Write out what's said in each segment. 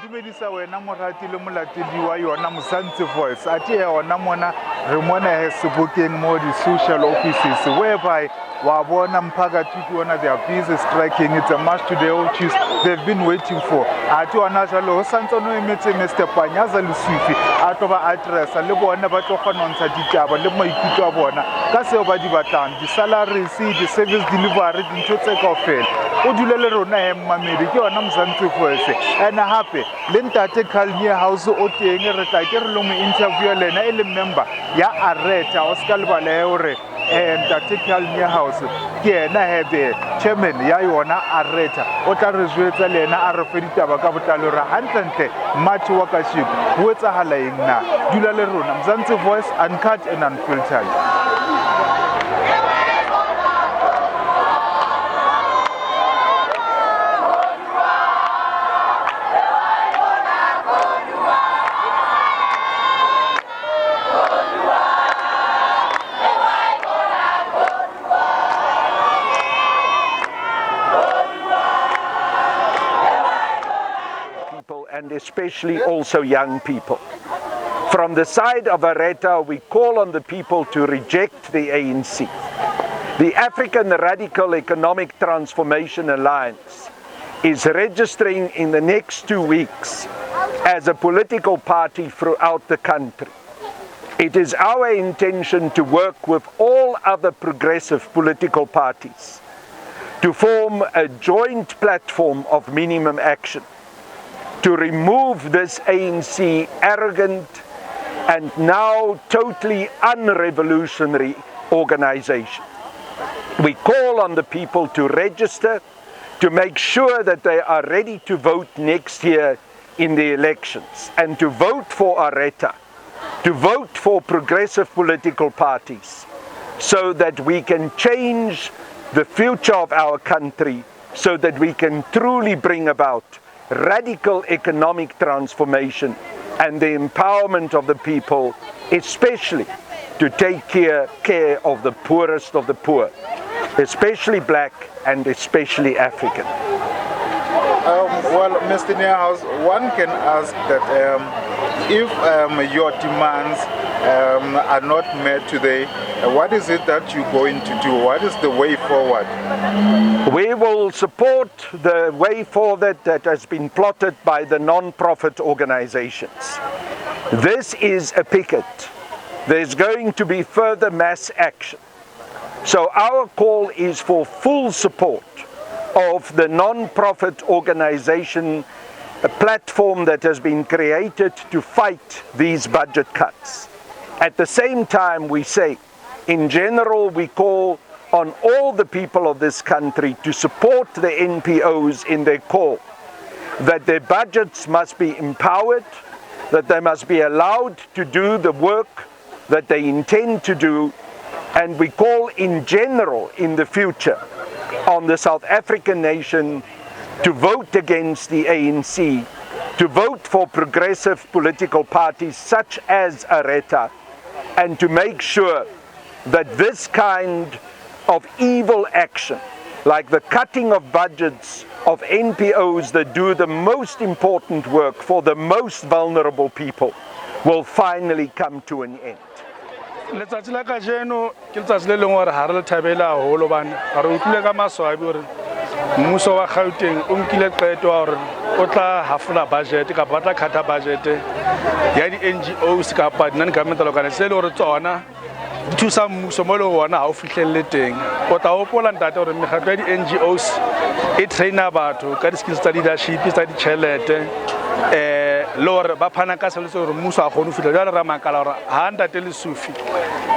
dumedisa wena morati le molatedi wa yona K.Mzansi voice ati yona mona re mona he sebokeng mo di social offices whereby wa bona mphakathi wona they are busy striking. It's a march today which is they've been waiting for. Ati ona jalo ho santse no emetse Mr. Panyaza Lesufi a tlo ba address le bona ba tlo kgona ntsha ditaba le maikutlo a bona ka seo ba di batlang di salaries di service delivery dintho tse kaofela o dule le rona he mmamedi ke yona K.Mzansi voice and happy le ntate Niehaus o teng re tla ke re lo mo interview lena le member ya ARETA o ska le bale hore ntate Niehaus ke yena he the chairman ya yona ARETA o tla re jwetsa lena a re fe ditaba ka botlalo ra hantle match wa ka ship ho etsahala eng na dula le rona K.Mzansi voice uncut and unfiltered. And especially also young people. From the side of ARETA, we call on the people to reject the ANC. The African Radical Economic Transformation Alliance is registering in the next 2 weeks as a political party throughout the country. It is our intention to work with all other progressive political parties to form a joint platform of minimum action to remove this ANC arrogant and now totally unrevolutionary organization. We call on the people to register, to make sure that they are ready to vote next year in the elections, and to vote for ARETA, to vote for progressive political parties, so that we can change the future of our country, so that we can truly bring about radical economic transformation and the empowerment of the people, especially to take care of the poorest of the poor, especially black and especially African. Well, Mr. Niehaus, one can ask that if your demands are not met today, what is it that you're going to do? What is the way forward? We will support the way forward that has been plotted by the non-profit organizations. This is a picket. There's going to be further mass action. So our call is for full support of the non-profit organization, a platform that has been created to fight these budget cuts. At the same time, we say, in general, we call on all the people of this country to support the NPOs in their call, that their budgets must be empowered, that they must be allowed to do the work that they intend to do, and we call in general in the future on the South African nation to vote against the ANC, to vote for progressive political parties such as ARETA, and to make sure that this kind of evil action, like the cutting of budgets of NPOs that do the most important work for the most vulnerable people, will finally come to an end. Letsatsi la kajeno ke letsatsi le leng hore ha re le thabela haholo bane re utlwile ka maswabi hore mmuso wa Gauteng o nkile qeto hore o tla hafula budget ka ba tla khata budget ya di NGOs ka pa non-government organizations le hore tsona di thusa mmuso mo le ona ha o fihlelle teng o tla hopola ntate hore mekgatlo ya di NGOs e traina batho ka di skills tsa leadership tsa di chelete lore ba phana ka selo hore mmuso a gone fitla jalo ra makala hore ha ntate Lesufi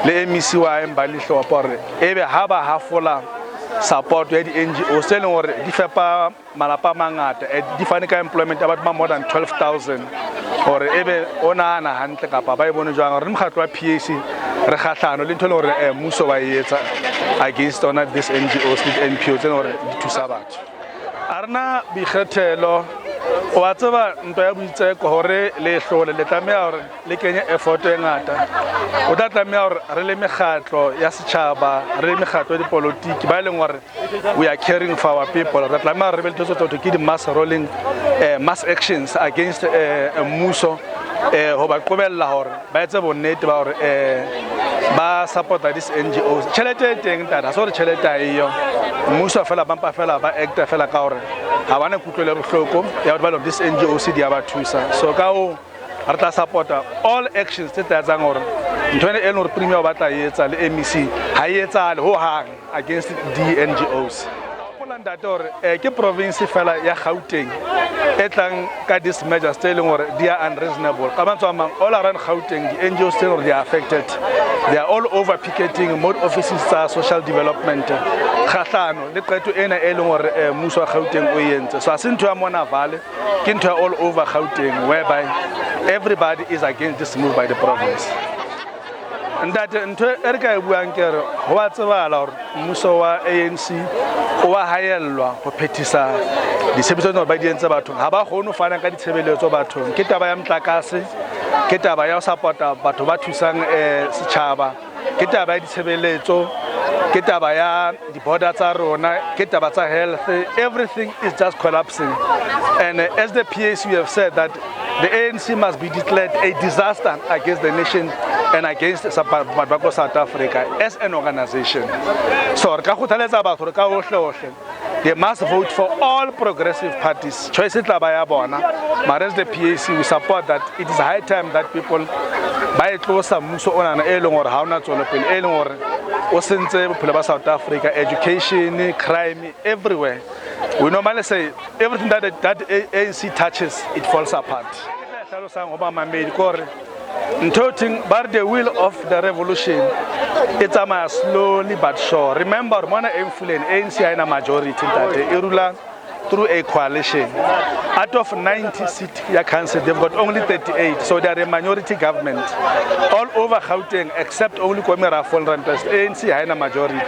le MEC wa Mbali Hlophe hore ebe ha ba hafola support ya di NGO se leng hore di fepa malapa mangata di fane ka employment about more than 12,000 hore ebe ona na hantle kapa ba e bone jwang hore mokgatlo wa PAC re kgahlano le ntho le hore mmuso wa etsa against on this NGOs le NPOs le hore di thusa batho arena bikgethelo o a tseba ntwa ya boitseko hore le hlole le tlameha hore le kenye effort e ngata o tla tlameha hore re le mekgatlo ya setjhaba re le mekgatlo ya dipolitiki ba leng hore we are caring for our people re tlameha re be le tsoto ke di mass rolling mass actions against mmuso ho ba qobella hore ba etse bonnete ba hore ba supporta these NGOs tšhelete e teng tata so re tšhelete a eyo mmuso fela bampa fela ba acta fela ka hore ha bana kutlwele bohloko ya hore ba lo these NGOs di aba thusa so ka o re tla supporta all actions tse tsatsang hore ntone e leng premier ba tla etsa le MEC ha etsa le ho hang against the NGOs ke province fela ya Gauteng e tlang ka these measures tse leng hore they are unreasonable ka mantswe a mang all around Gauteng the NGOs tse leng hore they are affected they are all over picketing mod offices tsa social development kgahlano le qeto ena e leng hore mmuso wa Gauteng o entse so a se ntho ya mona vale ke ntho all over Gauteng whereby everybody is against this move by the province. Ndate ntho e re ka e buang ke re ho a tsebala hore mmuso wa ANC o wa haellwa ho phethisa ditshebetso tse ba di entse batho ha ba kgone ho fana ka ditshebeletso bathong ke taba ya motlakase ke taba ya ho supporta batho ba thusang setjhaba ke taba ya ditshebeletso ke taba ya di-border tsa rona ke taba tsa health everything is just collapsing and as the PAC we have said that the ANC must be declared a disaster against the nation and against South Africa as an organization. So, they must vote for all progressive parties. Choice it but as the PAC, we support that it is high time that people buy close muso on an elong or how not or South Africa, education, crime, everywhere. We normally say everything that ANC touches, it falls apart. But the will of the revolution, it's a slowly but sure. Remember, one influence ANC in a majority through a coalition. Out of 90 seats, they've got only 38, so they are a minority government. All over Gauteng, except only Komera Folrantes, ANC in a majority.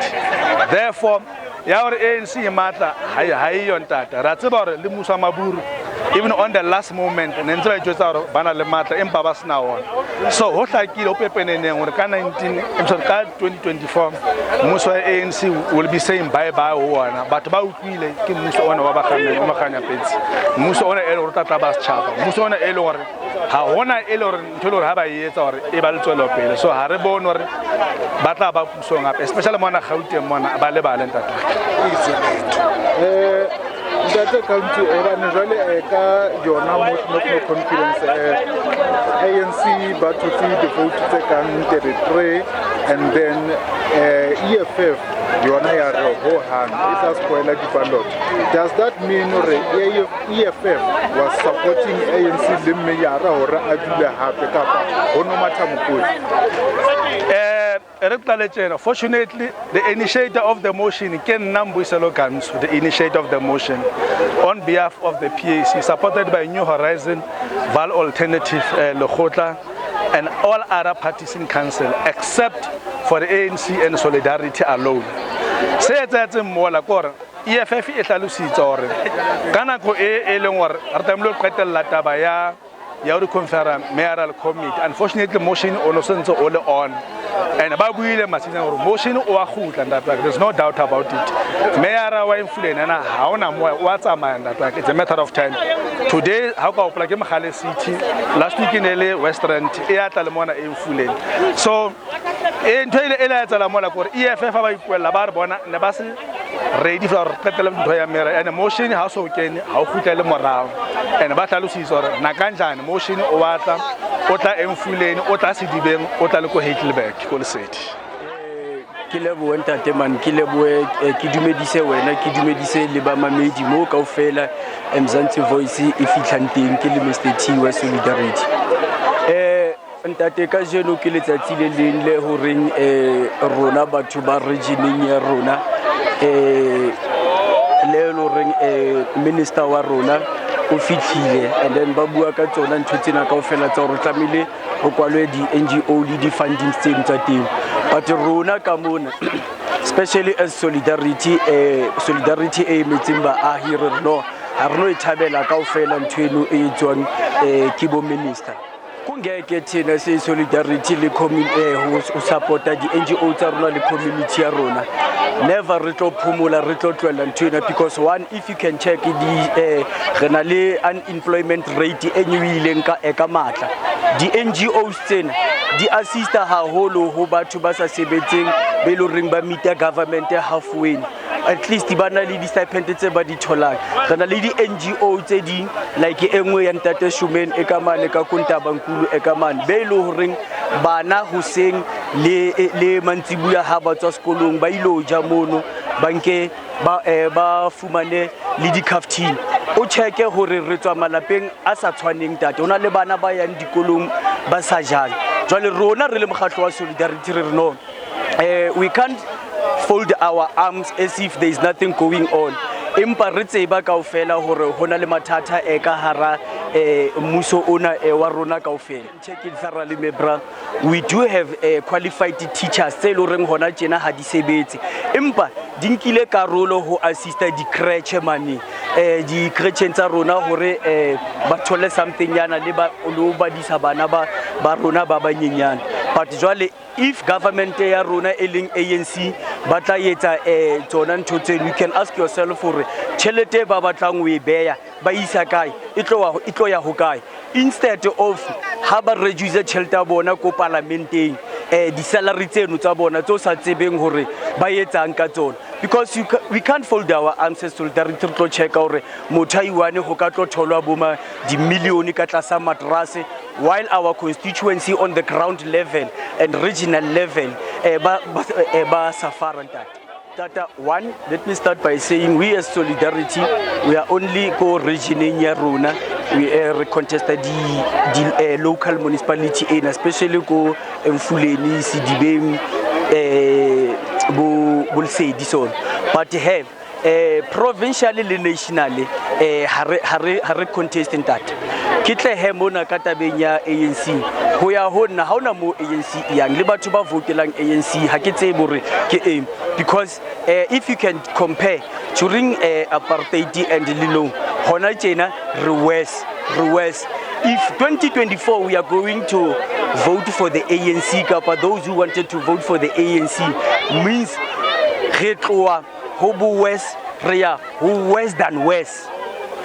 Therefore, our ANC matter high on that. Ratsabar Limusa Maburu. Even on the last moment, and then I just out banal matter in Babas now. So, what I kill open in 2024, Musa ANC will be saying bye bye, but about really Musa on Wabakana Pits, Musa on Elorta Tabas Chapa, Musa on Elor, Hawana Elor, Tulur Habayet or Ebal Tolope, so Harabon or Bataba Pusong, especially Mona Houti Mona Balebalenta. That county evangelically Jona no confidence ANC but to see the vote second territory and then EFF Jona ya ho hand is as spoiler ballot. Does that mean EFF was supporting ANC limme yara or adula hape kapa ono matamukuri? Fortunately, the initiator of the motion, Ken Mbali, the initiator of the motion, on behalf of the PAC, supported by New Horizon, Val Alternative, Hlophe, and all other parties in council, except for the ANC and Solidarity alone. Say that EFF is a lucid. Kanako Elongor, Artamlo Petel Latabaya. Yauri confirm mayoral committee. Unfortunately, motion onosenso all on, and about William Masina motion or hoot and that there's no doubt about it. Mayoral wa influence and how na what's a man that it's a matter of time. Today, how about like Mahale City, last week in LA, Western, Talamona influence. So, in Ela Talamona for EFF, Labarbona, Nabasi, ready for and the motion house can how could tell them around and Batalusis or Nakanja. Motion Owata, Ota Mfuleni, Ota Sidibem, Ota Loko Hitlberg, call it. Kilebu entertainment, Kilebu, Kidumedise, when Kidumedise, Libama Medi, Moka Fela, K.Mzansi voice, if he chanting, Kilimiste T, West Solidarity. Ntateka jeno ke letsatsile le ho reng rona batho ba region ya rona le lo reng minister wa rona o fitlhile and then ba bua ka tsona ntho tsena kaofela tsa hore tlamile ho kwalwe di NGO le di funding tseno tsa teng but rona ka mona especially as solidarity e metseng ba ahire no ha re no e thabela kaofela ntho eno e etswang ke bo minister. Kungeke thina se solidarity le ho supporta di NGO tsa rona le community ya rona. Never re tlo phumula re tlo tloela ntwena, because one, if you can check the rena le unemployment rate e nyoileng ka matla. Di NGOs tsena di assista haholo ho batho ba sa sebetseng be lo reng ba meet government halfway. At least ba na le di stipend tse ba di tholang. Rena le di NGO tse ding like engwe ya Ntate Shumen e ka mane ka Kuntabankulu e ka mane be lo reng bana hoseng le mantsibuya ha ba tswa sekolong ba ilo ja mono banke ba fumane le di kaftin. O cheke hore re tswa malapeng a sa tshwaneng tate, ona le bana ba yang dikolong ba sa jang. Jwale rona re le mokgatlo wa Solidarity re no we can't fold our arms as if there is nothing going on. Empa re tseba kaofela hore hona le mathata e ka hara mmuso ona wa rona kaofela. Check it thoroughly mebra. We do have qualified teachers tse lo reng hona tjena ha di sebetse. Empa di nkile karolo ho assista di creche mane. Di creche tsa rona hore ba thole something yana le ba lo badisa bana ba rona ba banyenyana. But jwale if government ya rona e leng ANC ba tla etsa tsona ntho tseno, you can ask yourself hore tšhelete ba batlang o e beya ba isa kae e tlo ya ho kae, instead of ha ba reduce tšhelete ya bona ko parlamenteng di salary tseno tsa bona tso sa tsebeng hore ba etsang ka tsona. Because we can't fold our arms as Solidarity to check hore motho iwane ho ka tlo tholwa boma di million ka tlasa matrase, while our constituency on the ground level and regional level ba suffer ntate. Tata, one, let me start by saying we as Solidarity, we are only co-regioning ya rona. We contested the local municipality in, especially go Mfuleni, Sidibeng, Bulsedi so. But provincially le nationally hare contesting that. Kitle hemona katabeng ya ANC ho ya hona ha ona mo ANC yang le batho ba votelang ANC ha ke tsebe hore ke aim, because if you can compare during apartheid and lilo hona tjena reverse. If 2024 we are going to vote for the ANC, kapa those who wanted to vote for the ANC means re tloa ho bo west re ya ho worse than worse,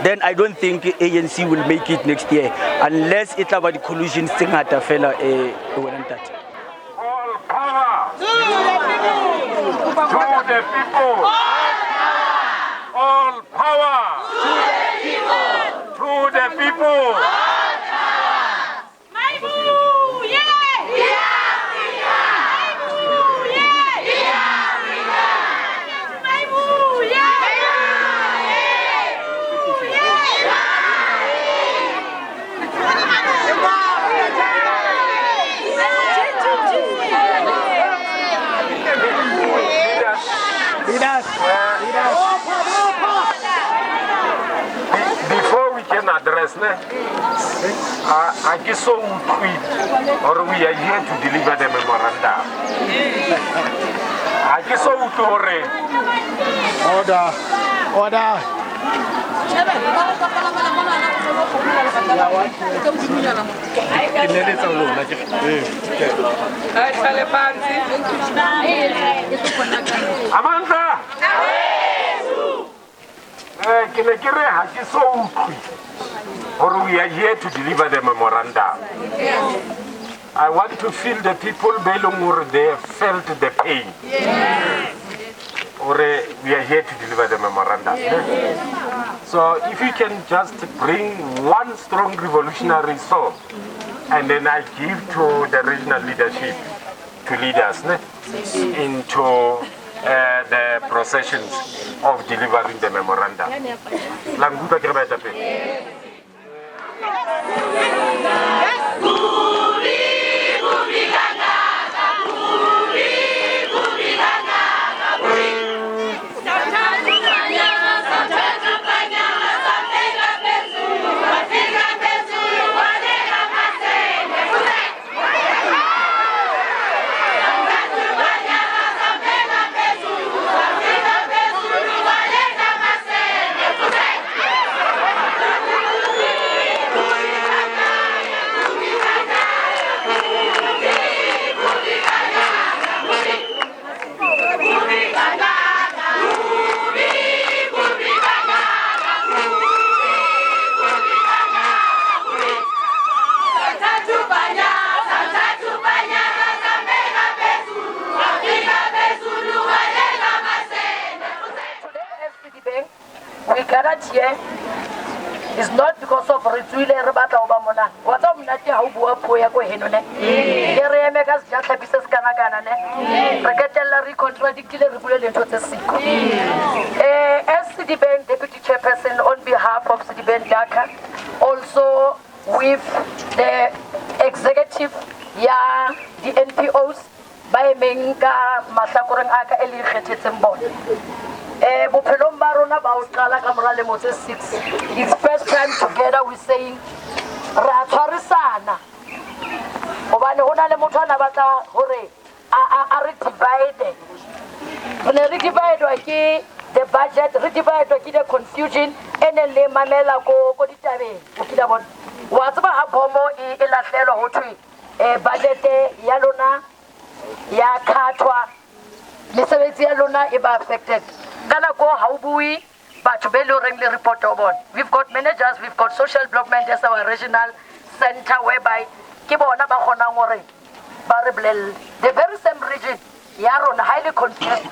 then I don't think ANC will make it next year unless it have the collusion thing ngata fela All power to the people. All power to the people. Before we can address I guess so or we are here to deliver the memorandum. I guess so order. Amanda! Or we are here to deliver the memorandum. I want to feel the people belong they felt the pain. Or we are here to deliver the memorandum. So if you can just bring one strong revolutionary song, and then I give to the regional leadership to lead us into the processions of delivering the memorandum. It's not because of Rituile Rabata Obamona. What I'm not how Poya Henone. Here Megas Jatapisas Kanagana. Regatella contradicted regularly to the sick. As Citibank Deputy Chairperson on behalf of Citibank Dhaka, also with the executive, the NPOs, by Menga Masakurang Aka Eli Hetetembon. Bophelong ba rona ba o qala ka mora lemo tse 6. It's first time together we saying ra tshwarisana obane hona le motho ana batla hore a re divide re divide ke the budget re divide ke the confusion ene le mamela ko ditabeng o kila bona wa tsaba ha bomo e lahlelo ho thwe budget ya lona ya khathwa mesebetsi ya lona e ba affected. Report. We've got managers, we've got social development as our regional center whereby the very same region, highly confused.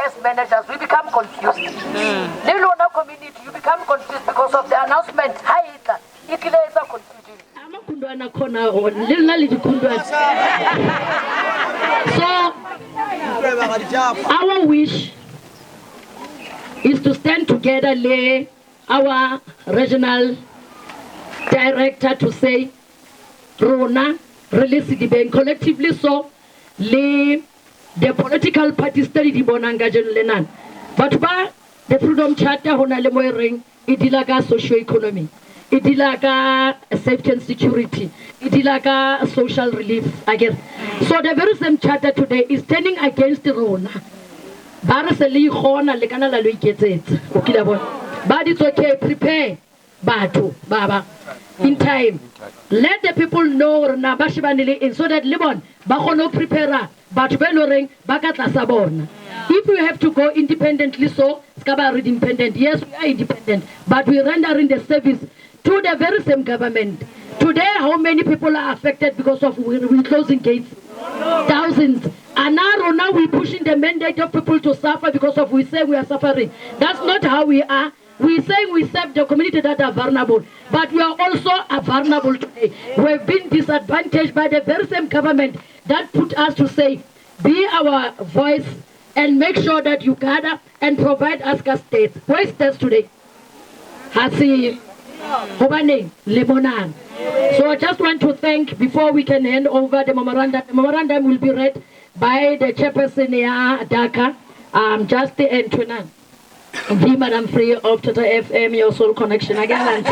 As managers, we become confused. Community, you become confused because of the announcement. It is a confusion. So, our wish is to stand together, our regional director to say, Rona, release the bank collectively, so the political parties study the bonangajan lenan. But the Freedom Charter, Honale Moering, Idilaga socio-economy, Idilaga safety and security, Idilaga social relief again. So the very same charter today is standing against Rona. But it's okay, prepare Baba in time. Let the people know so that Libon Bahono prepare Batbeloring Bakata Sabon. If we have to go independently, so Skaba independent. Yes, we are independent, but we render in the service to the very same government. Today, how many people are affected because of we closing gates? Thousands. And now we're pushing the mandate of people to suffer because of we say we are suffering. That's not how we are. We say we serve the community that are vulnerable, but we are also vulnerable today. We've been disadvantaged by the very same government that put us to say, be our voice and make sure that you gather and provide us states. Where is states today? Hasi, Hobane, Lemonan. So I just want to thank, before we can hand over the memorandum will be read by the chairperson here, Dhaka, just the Antonin. The Madam Free of Tata FM, your soul connection again.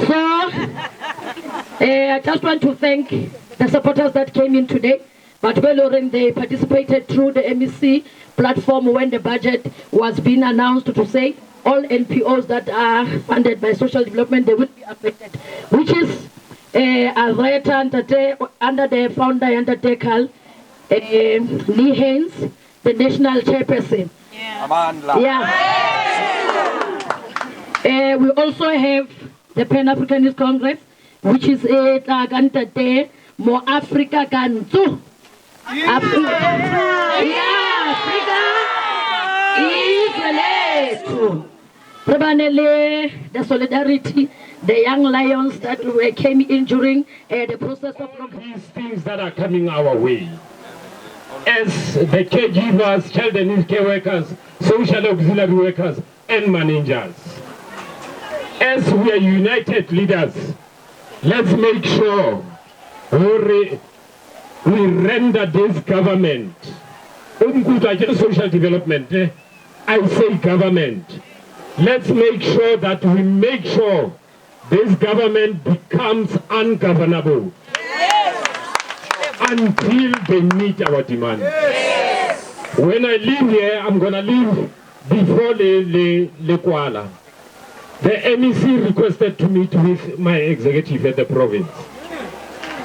So, I just want to thank the supporters that came in today. But they participated through the MEC platform when the budget was being announced to say all NPOs that are funded by social development, they will be affected, which is ARETA under the founder and the Dekal, Niehaus, the national chairperson. Yeah. We also have the Pan-Africanist Congress, which is a Mo Africa Gantu. Africa is the Solidarity, the young lions that came in during the process of these things that are coming our way. As the caregivers, child and youth care workers, social auxiliary workers, and managers. As we are united leaders, let's make sure we render this government, social development, I say government, let's make sure that we make sure this government becomes ungovernable. Until they meet our demand. Yes. When I leave here, I'm going to leave before the Kuala. The MEC requested to meet with my executive at the province.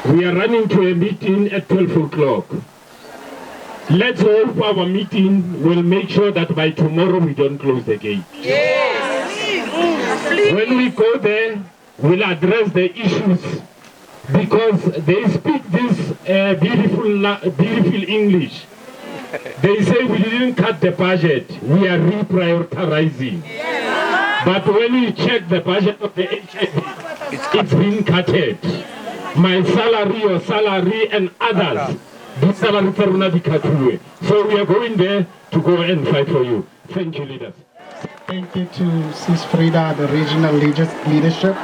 We are running to a meeting at 12 o'clock. Let's hope our meeting will make sure that by tomorrow we don't close the gate. Yes. When we go there, we'll address the issues. Because they speak this beautiful English. They say we didn't cut the budget, we are reprioritizing. But when you check the budget of the HIV, it's been cutted. My salary, your salary, and others. So we are going there to go and fight for you. Thank you, leaders. Thank you to Sis Frida, the regional leadership.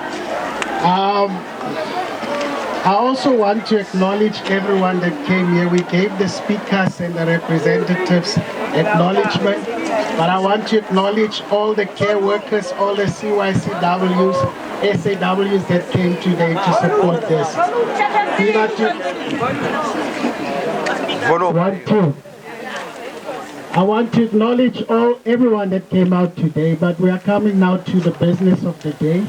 I also want to acknowledge everyone that came here. We gave the speakers and the representatives acknowledgement, but I want to acknowledge all the care workers, all the CYCWs, SAWs that came today to support this. I want to acknowledge everyone that came out today, but we are coming now to the business of the day,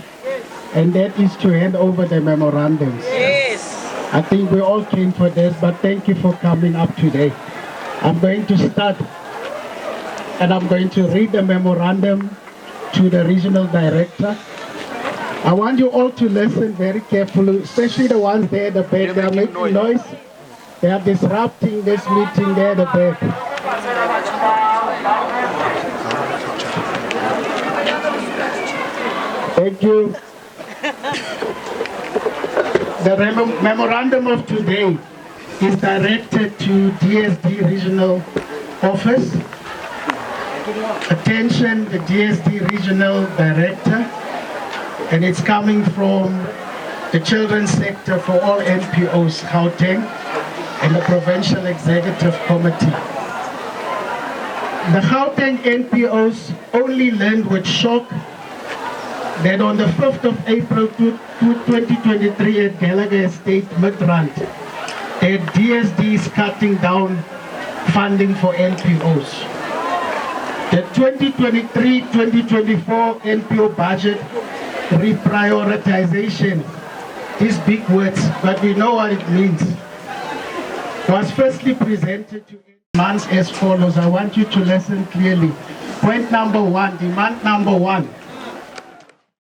and that is to hand over the memorandums. Yes. I think we all came for this, but thank you for coming up today. I'm going to start, and I'm going to read the memorandum to the regional director. I want you all to listen very carefully, especially the ones there at the back. They are making noise. They are disrupting this meeting there at the back. Thank you. The memorandum of today is directed to DSD Regional Office. Attention, the DSD Regional Director, and it's coming from the Children's Sector for all NPOs, Gauteng, and the Provincial Executive Committee. The Gauteng NPOs only learned with shock that on the 5th of April 2023 at Gallagher Estate, Midrand, that DSD is cutting down funding for NPOs. The 2023-2024 NPO budget reprioritization, these big words, but we know what it means, was firstly presented to demands as follows. I want you to listen clearly. Point number one, demand number one.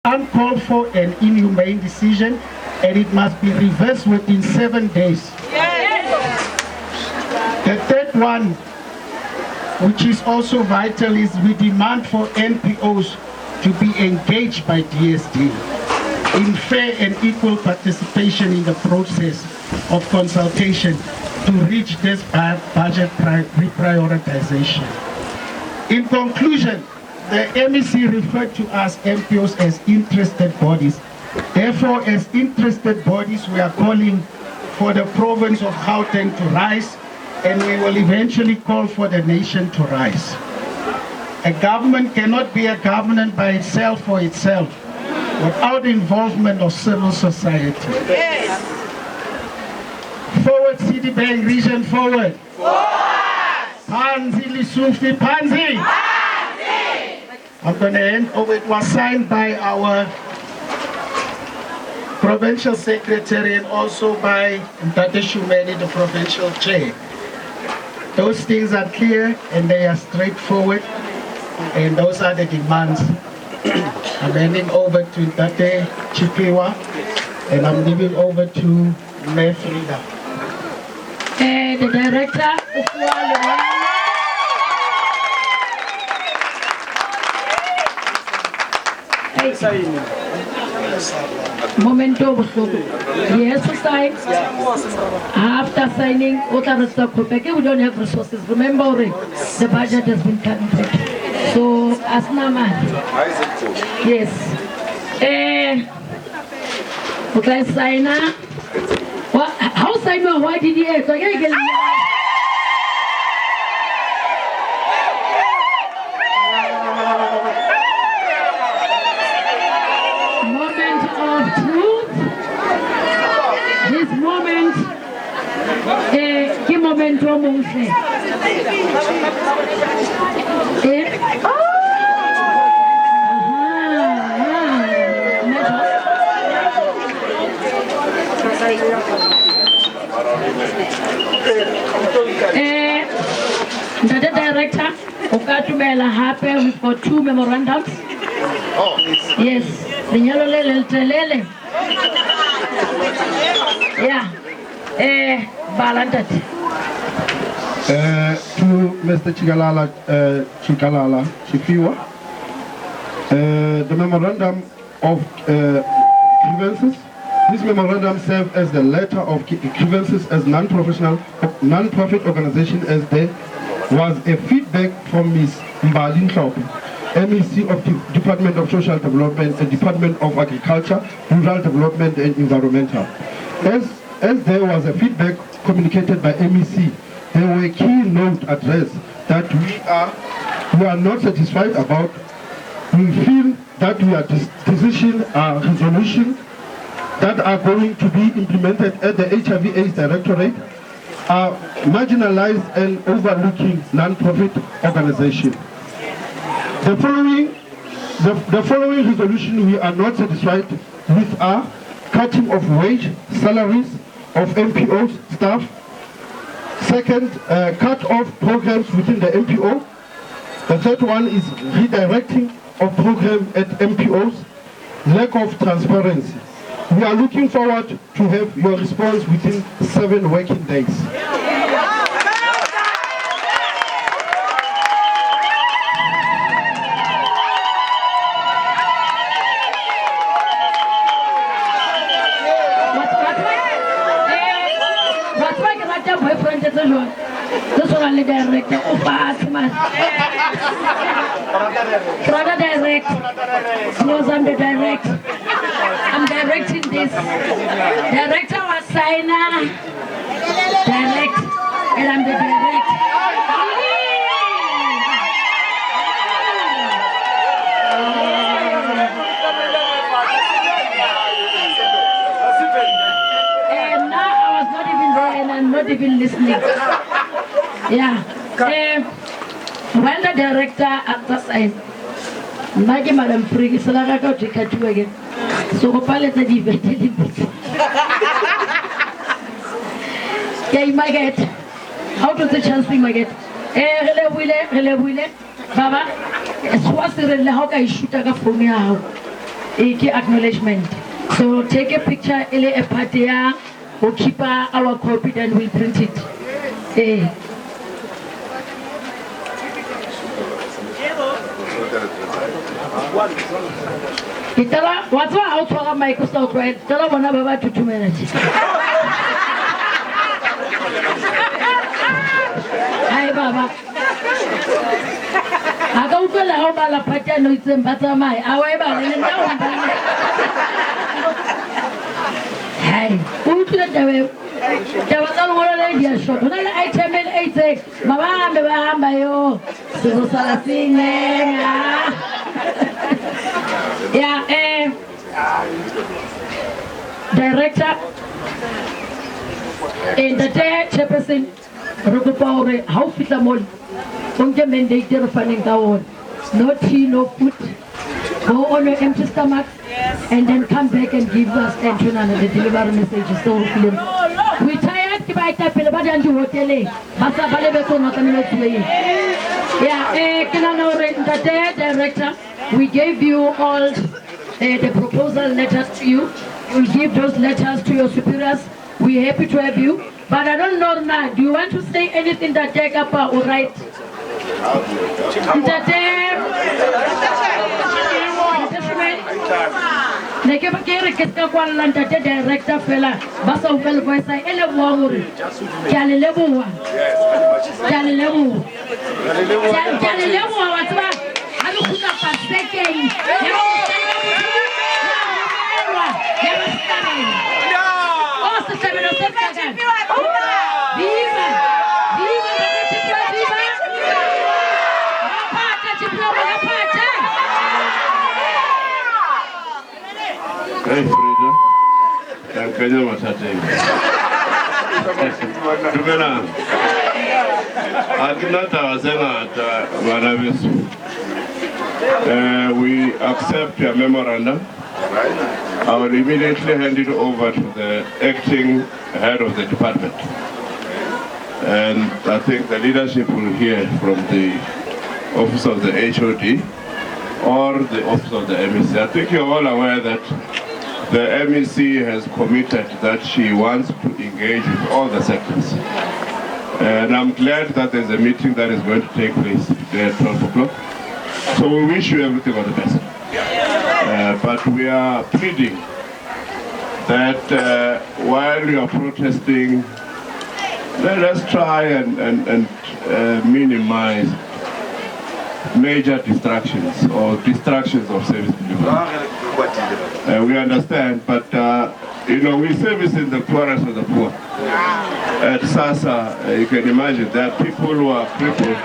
Uncalled for and inhumane decision, and it must be reversed within 7 days. Yes. The third one, which is also vital, is we demand for NPOs to be engaged by DSD in fair and equal participation in the process of consultation to reach this budget reprioritization. In conclusion, the MEC referred to us NPOs as interested bodies. Therefore, as interested bodies, we are calling for the province of Gauteng to rise, and we will eventually call for the nation to rise. A government cannot be a government by itself for itself without involvement of civil society. Yes. Forward, Citibank region, forward. Forward. Panzi, Lisufi, Panzi. I'm going to hand over. It was signed by our provincial secretary and also by Mtate Shumeni, the provincial chair. Those things are clear and they are straightforward, and those are the demands. I'm handing over to Mtate Chipiwa, and I'm giving over to Mayor Frida. The director of Momento he has to sign. After signing, we don't have resources. Remember, the budget has been cut. So, Asnaman. Yes. Okay, signer. How signer? Why did he have? Che momento monse. The director, Okatumela Hape, we've got 2 memorandums. Oh. Yes. Yeah. Balantat. To Mr. Chikalala Chifiwa, The memorandum of grievances. This memorandum serves as the letter of grievances as non-profit organization, as there was a feedback from Ms. Mbali Hlophe, MEC of the Department of Social Development and Department of Agriculture, Rural Development and Environmental. As there was a feedback communicated by MEC, there were key notes addressed that we are not satisfied about. We feel that we are decision resolution that are going to be implemented at the HIV/AIDS Directorate are marginalized and overlooking non-profit organization. The following resolution we are not satisfied with are cutting of wage, salaries of MPO staff. Second, cut off programs within the MPO. The third one is redirecting of program at MPOs, lack of transparency. We are looking forward to have your response within 7 working days. This one only direct. Oh, fast man. Brother direct. Close on the direct. I'm directing this. Director was signer. Direct. And I'm the direct. And now I was not even there and I'm not even listening. Yeah. When the director after sign, Maggie Madam Friggy Salaga got to catch you again. So Palette the yeah, my get. How to the chance we might get? Hele wile, Baba. As was the how can I shoot a from now? Acknowledgement. So take a picture, a patia, or keep our copy, then we'll print it. Itala, what's what out for my coastal bread? Tell her one about 2 minutes. Hi, Baba. I don't feel how Bala Patano is in Batamai. However, hey, who to the devil? There was no one idea shop. When I came in 8 Mama, yo, so yeah, director in the day chairperson Rogopaure, how fit the mall? Don't mandate the funding down. No tea, no food. Go on your empty stomach and then come back and give us attention and the delivery messages. So we tired to buy tapil, but and do hotel. Basa Balebeto not a minute away. Yeah, the day director. We gave you all the proposal letters to you. You'll give those letters to your superiors. We're happy to have you. But I don't know now, do you want to say anything that take up all right? Director fella, basa ufel voice ele wanguri. Jali lebu watwa. Halukuta paseke. Hey, Frida. Kanya matate. Dumela. Agnata wasema wanabisu. We accept your memorandum. I will immediately hand it over to the acting head of the department. And I think the leadership will hear from the office of the HOD or the office of the MEC. I think you're all aware that the MEC has committed that she wants to engage with all the sectors. And I'm glad that there's a meeting that is going to take place today at 12 o'clock. So we wish you everything all the best. but we are pleading that while you are protesting, let us try and minimize major distractions or distractions of service delivery. We understand, but you know, we service in the poorest of the poor. At SASA, you can imagine that people who are crippled. Okay,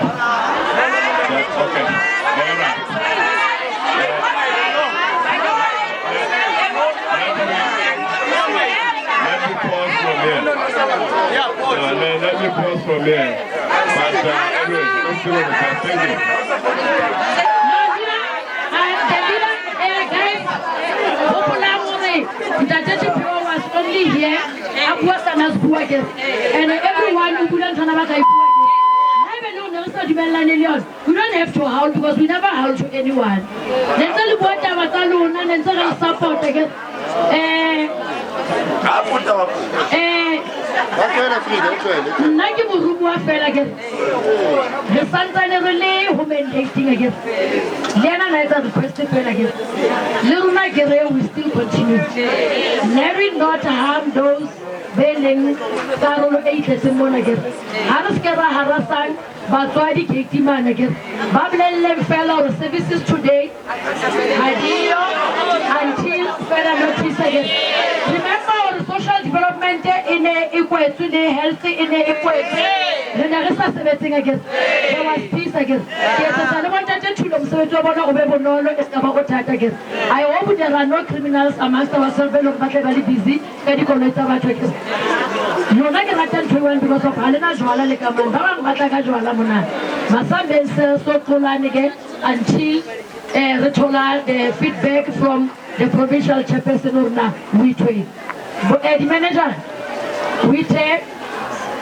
all right. Let me pause from here. Let me pause from here. But anyway, let's do it. Thank you. Was only here, and everyone who couldn't turn about we don't have to howl because we never howl to anyone. Let's tell you what I was alone and then support again. The sons are relay women hating again. Lena and I are the first to play again. Little Nigeria will still continue. Larry not harm those bailing Carol 8 and 1 again. Haraskara Harasan, Batwadi Kitiman again. Babylon fell out of services today. Ideal until further notice again. Remember our social development in a equal today, healthy in a equal. Then there is something again. There was peace again. I hope there are no criminals amongst ourselves who are very busy. You're not going to attend to one because of Halena Joala Lekaman, Mataka Joala Mona. Masam Benzel, so Kulan again until the feedback from the provincial chairperson Urna, we trade. But the manager, we take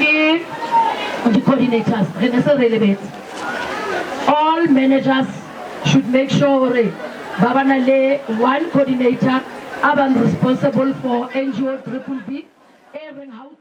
in the coordinators, all managers should make sure Babanale, one coordinator, are responsible for NGO Triple B, even how to